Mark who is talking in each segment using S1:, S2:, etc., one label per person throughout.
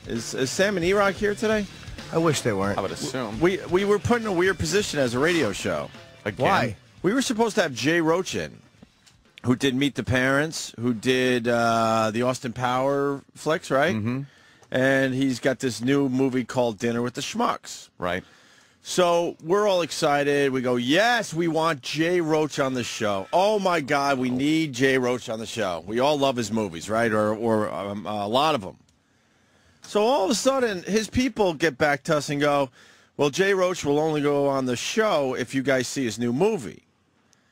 S1: Is Sam and E-Rock here today?
S2: I wish they weren't.
S3: I would assume.
S1: We were put in a weird position as a radio show.
S3: Again?
S2: Why?
S1: We were supposed to have Jay Roach in, who did Meet the Parents, who did the Austin Power flicks, right? Mm-hmm. And he's got this new movie called Dinner with the Schmucks.
S3: Right.
S1: So we're all excited. We go, yes, we want Jay Roach on the show. Oh, my God, we need Jay Roach on the show. We all love his movies, right? Or a lot of them. So all of a sudden, his people get back to us and go, well, Jay Roach will only go on the show if you guys see his new movie.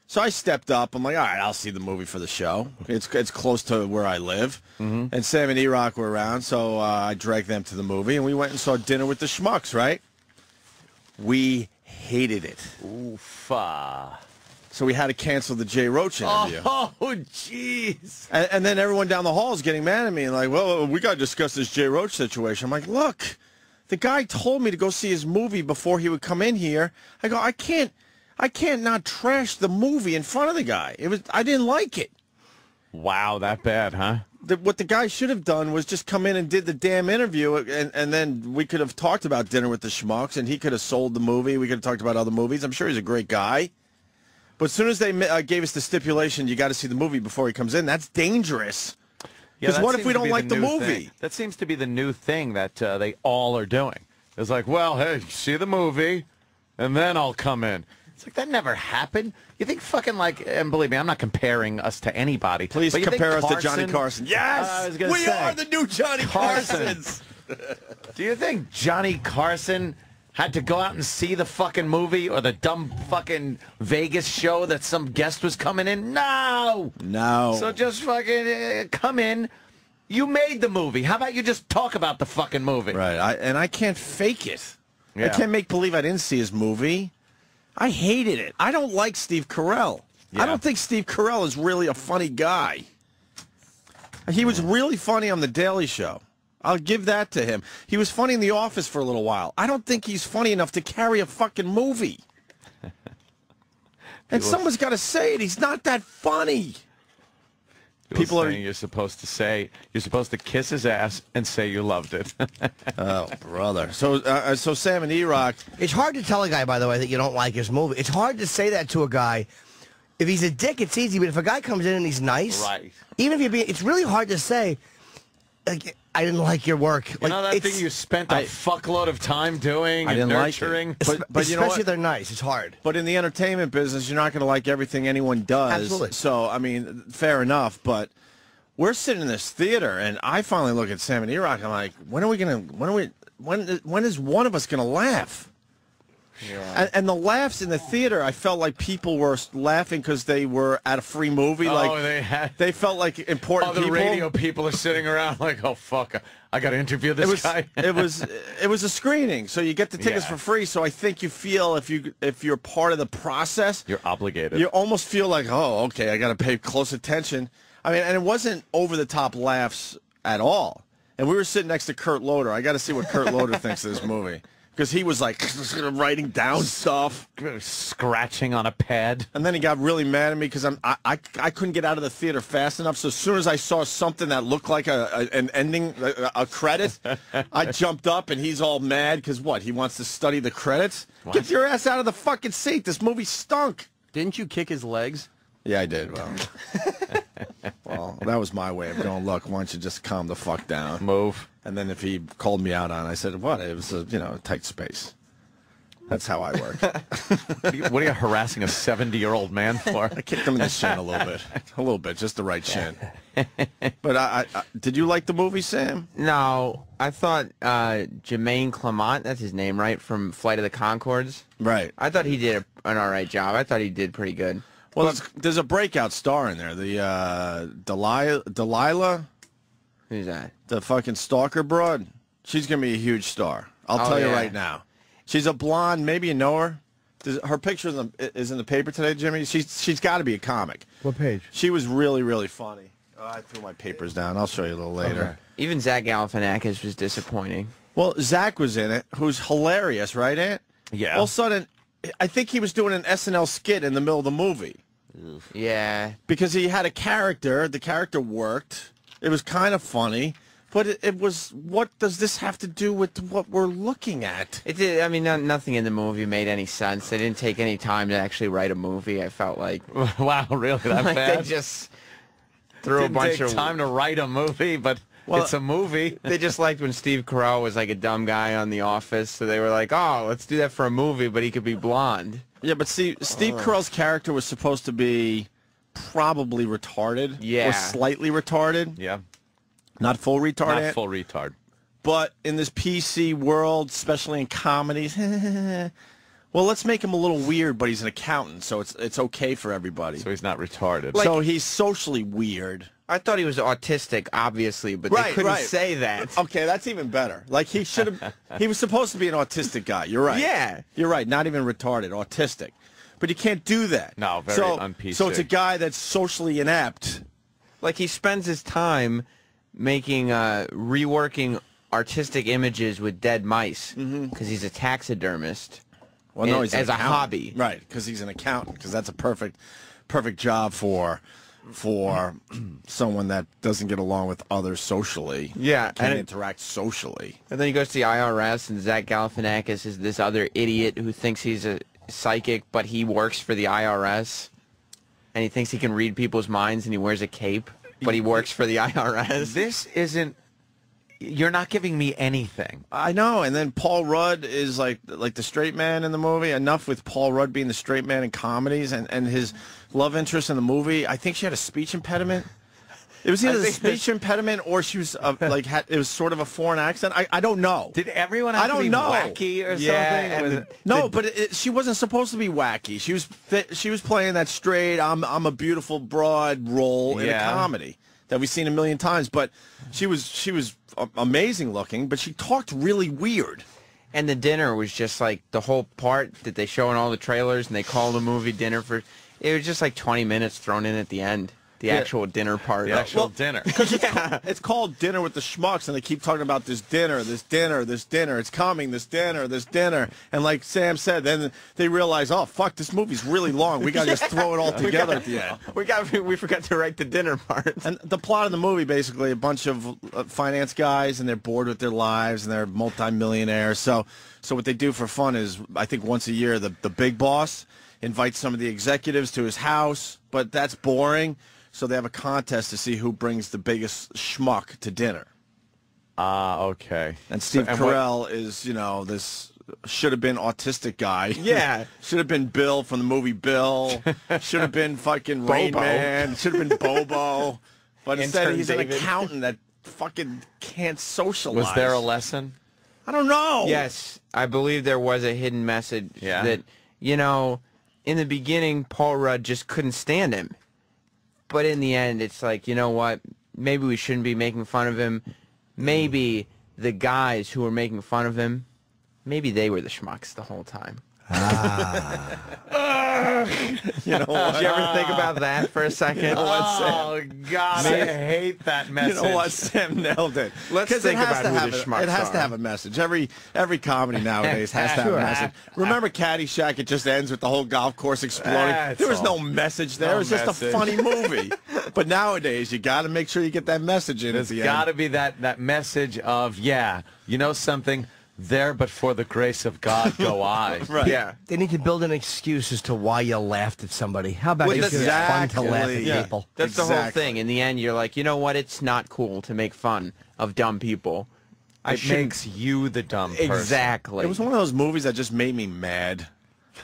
S1: So I stepped up. I'm like, all right, I'll see the movie for the show. It's close to where I live. Mm-hmm. And Sam and E-Rock were around, so I dragged them to the movie, and we went and saw Dinner with the Schmucks, right? We hated it.
S3: Oofa.
S1: So we had to cancel the Jay Roach interview.
S3: Oh, jeez.
S1: And then everyone down the hall is getting mad at me and like, well, we got to discuss this Jay Roach situation. I'm like, look, the guy told me to go see his movie before he would come in here. I go, I can't not trash the movie in front of the guy. I didn't like it.
S3: Wow, that bad, huh?
S1: What the guy should have done was just come in and did the damn interview, and then we could have talked about Dinner with the Schmucks, and he could have sold the movie. We could have talked about other movies. I'm sure he's a great guy. But as soon as they gave us the stipulation, you got to see the movie before he comes in, that's dangerous. Because what if we don't like the movie?
S3: That seems to be the new thing that they all are doing. It's like, well, hey, see the movie, and then I'll come in. It's like, that never happened. You think fucking like, and believe me, I'm not comparing us to anybody.
S1: Please compare us to Johnny Carson. Yes! We are the new Johnny Carsons.
S3: Do you think Johnny Carson had to go out and see the fucking movie or the dumb fucking Vegas show that some guest was coming in? No!
S1: No.
S3: So just fucking come in. You made the movie. How about you just talk about the fucking movie?
S1: Right. I can't fake it.
S3: Yeah.
S1: I can't make believe I didn't see his movie. I hated it. I don't like Steve Carell. Yeah. I don't think Steve Carell is really a funny guy. He was really funny on The Daily Show. I'll give that to him. He was funny in The Office for a little while. I don't think he's funny enough to carry a fucking movie. And someone's got to say it. He's not that funny.
S3: People are saying you're supposed to kiss his ass and say you loved it.
S1: Oh, brother. So Sam and E-Rock.
S2: It's hard to tell a guy, by the way, that you don't like his movie. It's hard to say that to a guy. If he's a dick, it's easy. But if a guy comes in and he's nice,
S3: right? Even
S2: if it's really hard to say, like, I didn't like your work.
S3: You know that thing you spent a fuckload of time doing and nurturing?
S1: Like it. But
S2: especially
S1: you know what?
S2: If they're nice. It's hard.
S1: But in the entertainment business, you're not going to like everything anyone does.
S2: Absolutely. So,
S1: I mean, fair enough. But we're sitting in this theater, and I finally look at Sam and E-Rock, and I'm like, when is one of us going to laugh? Yeah. And the laughs in the theater, I felt like people were laughing because they were at a free movie. They felt like important people.
S3: Other radio people are sitting around like, oh, fuck, I got to interview this guy.
S1: it was a screening, so you get the tickets for free. So I think you feel if you're part of the process,
S3: you're obligated.
S1: You almost feel like, oh, okay, I got to pay close attention. I mean, and it wasn't over-the-top laughs at all. And we were sitting next to Kurt Loder. I got to see what Kurt Loder thinks of this movie. Because he was like writing down stuff,
S3: scratching on a pad,
S1: and then he got really mad at me because I couldn't get out of the theater fast enough. So as soon as I saw something that looked like an ending, a credit, I jumped up, and he's all mad because he wants to study the credits. What? Get your ass out of the fucking seat! This movie stunk.
S4: Didn't you kick his legs?
S1: Yeah, I did. Well, that was my way of going, look, why don't you just calm the fuck down?
S3: Move.
S1: And then if he called me out on it, I said, what? It was a tight space. That's how I work.
S3: What are you harassing a 70-year-old man for?
S1: I kicked him in the shin a little bit, just the right shin. But I did you like the movie, Sam?
S4: No, I thought Jermaine Clement, that's his name, right, from Flight of the Conchords?
S1: Right.
S4: I thought he did an all right job. I thought he did pretty good.
S1: Well, there's a breakout star in there. The Delilah.
S4: Who's that?
S1: The fucking stalker broad. She's going to be a huge star. I'll tell you right now. She's a blonde. Maybe you know her. Her picture is in the paper today, Jimmy. She's got to be a comic.
S2: What page?
S1: She was really, really funny. I threw my papers down. I'll show you a little later.
S4: Okay. Even Zach Galifianakis was disappointing.
S1: Well, Zach was in it, who's hilarious, right, Ant?
S3: Yeah.
S1: All of a sudden, I think he was doing an SNL skit in the middle of the movie.
S4: Yeah.
S1: Because he had a character. The character worked. It was kind of funny. But it was, what does this have to do with what we're looking at?
S4: It did. I mean, nothing in the movie made any sense. They didn't take any time to actually write a movie. I felt like
S3: Wow, really that
S4: like
S3: bad?
S4: they just threw
S3: Didn't
S4: a bunch
S3: take
S4: of
S3: time to write a movie, but it's a movie.
S4: They just liked when Steve Carell was like a dumb guy on The Office, so they were like, "Oh, let's do that for a movie, but he could be blonde."
S1: Yeah, but see, Steve Carell's character was supposed to be probably retarded.
S4: Yeah.
S1: Or slightly retarded.
S3: Yeah,
S1: Not full retard.
S3: not full retard.
S1: But in this PC world, especially in comedies, well, let's make him a little weird, but he's an accountant, so it's okay for everybody.
S3: So he's not retarded.
S1: So he's socially weird.
S4: I thought he was autistic, obviously, but they couldn't say that.
S1: Okay, that's even better. Like, he should have... he was supposed to be an autistic guy. You're right.
S4: Yeah.
S1: You're right. Not even retarded. Autistic. But you can't do that.
S3: No, very un-PC.
S1: So it's a guy that's socially inept.
S4: Like, he spends his time making, reworking artistic images with dead mice because he's a taxidermist.
S1: Well, no, he's an
S4: as a
S1: accountant.
S4: hobby.
S1: Right, because he's an accountant, because that's a perfect job for someone that doesn't get along with others socially.
S4: Yeah,
S1: Can't interact socially.
S4: And then he goes to the IRS, and Zach Galifianakis is this other idiot who thinks he's a psychic, but he works for the IRS, and he thinks he can read people's minds, and he wears a cape, but he works for the IRS.
S3: This isn't... You're not giving me anything.
S1: I know, and then Paul Rudd is like the straight man in the movie. Enough with Paul Rudd being the straight man in comedies, and his love interest in the movie. I think she had a speech impediment. It was either a speech impediment or she was it was sort of a foreign accent. I don't know.
S3: Did everyone have to be wacky or something?
S1: No, but she wasn't supposed to be wacky. She was playing that straight I'm a beautiful broad role in a comedy that we've seen a million times. But she was amazing looking, but she talked really weird.
S4: And the dinner was just like the whole part that they show in all the trailers, and they call the movie dinner for. It was just like 20 minutes thrown in at the end. The actual dinner part.
S3: The actual dinner.
S1: It's called Dinner with the Schmucks, and they keep talking about this dinner. It's coming, this dinner. And like Sam said, then they realize, oh, fuck, this movie's really long. We got to just throw it all together at the end.
S4: We forgot to write the dinner part.
S1: And the plot of the movie, basically, a bunch of finance guys, and they're bored with their lives, and they're multimillionaires. So what they do for fun is, I think once a year, the big boss invites some of the executives to his house, but that's boring. So they have a contest to see who brings the biggest schmuck to dinner.
S3: Okay.
S1: And Steve Carell is, this should have been autistic guy.
S4: Yeah.
S1: Should have been Bill from the movie Bill. Should have been fucking Rain Man. Should have been Bobo. But instead he's an accountant that fucking can't socialize.
S3: Was there a lesson?
S1: I don't know.
S4: Yes, I believe there was a hidden message that, in the beginning, Paul Rudd just couldn't stand him. But in the end, it's like, you know what? Maybe we shouldn't be making fun of him. Maybe the guys who were making fun of him, maybe they were the schmucks the whole time.
S1: You know what?
S4: Did you ever think about that for a second?
S3: Oh, God, I hate that message.
S1: You know what? Sam nailed it.
S4: Let's think about who the schmucks
S1: It has to
S4: are.
S1: have a message. Every comedy nowadays has to have a message. Remember Caddyshack? It just ends with the whole golf course exploding. There was no message there. It was just a funny movie. But nowadays, you got to make sure you get that message in at the end.
S3: There's got to be that message of, you know something? There, but for the grace of God, go I.
S1: Right.
S4: Yeah.
S2: They need to build an excuse as to why you laughed at somebody. How about
S1: Well,
S2: it's fun to laugh at people?
S4: That's the whole thing. In the end, you're like, you know what? It's not cool to make fun of dumb people.
S3: It makes you the dumb person.
S4: Exactly.
S1: It was one of those movies that just made me mad.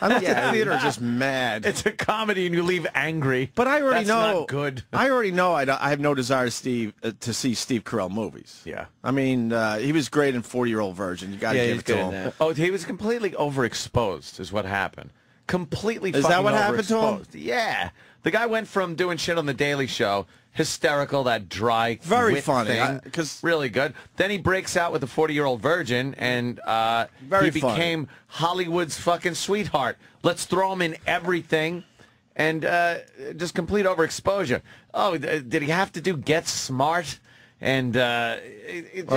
S1: I left the theater just mad.
S3: It's a comedy and you leave angry.
S1: But I already
S3: That's
S1: know.
S3: not good.
S1: I already know. I have no desire to see Steve Carell movies.
S3: Yeah.
S1: I mean, he was great in 40-Year-Old Virgin. You got to give it to him.
S3: Oh, he was completely overexposed is what happened. Completely
S1: Is
S3: fucking
S1: that what happened to him?
S3: overexposed. Yeah. The guy went from doing shit on The Daily Show, hysterical, that dry
S1: Very
S3: wit
S1: funny,
S3: thing,
S1: 'cause-
S3: really good. Then he breaks out with the 40-Year-Old Virgin, and
S1: Very
S3: he became Hollywood's fucking sweetheart. Let's throw him in everything, and just complete overexposure. Oh, did he have to do Get Smart? And
S1: Well,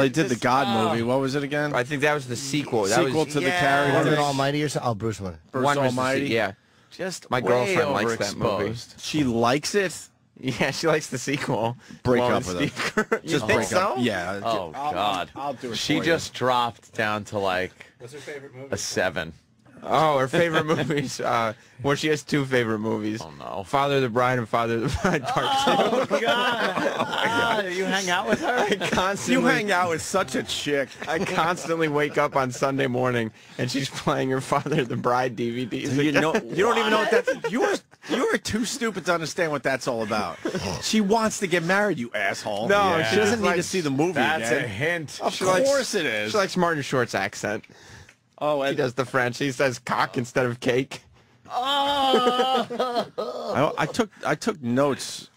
S1: he did the God movie. What was it again?
S4: I think that was the sequel.
S1: Sequel to the
S2: Wasn't
S1: character.
S2: it Almighty or something? Oh, Bruce Wayne.
S1: Bruce
S4: One was
S1: Almighty.
S4: yeah.
S3: just
S4: My
S3: way
S4: girlfriend likes that movie.
S3: overexposed.
S1: She likes it.
S4: Yeah, she likes the sequel.
S1: Break up with her.
S4: Just think so?
S1: Yeah.
S3: Oh, God.
S1: I'll do it
S3: She
S1: for
S3: just dropped down to like
S5: What's her favorite movie?
S3: a 7.
S4: Oh, her favorite movies. Well, she has 2 favorite movies.
S3: Oh, no.
S4: Father of the Bride and Father of the Bride Part 2.
S3: Oh, God. You hang out with her?
S4: I constantly,
S1: You hang out with such a chick.
S4: I constantly wake up on Sunday morning and she's playing her Father of the Bride DVDs.
S1: You don't even know what that's. You are too stupid to understand what that's all about. She wants to get married, you asshole.
S4: No,
S3: Yeah.
S1: She doesn't need to see the movie
S3: That's a
S1: again.
S3: hint.
S1: Of
S4: She likes-
S1: course it is.
S4: She likes Martin Short's accent.
S1: Oh,
S4: He does the French. He says cock instead of cake.
S1: I took notes.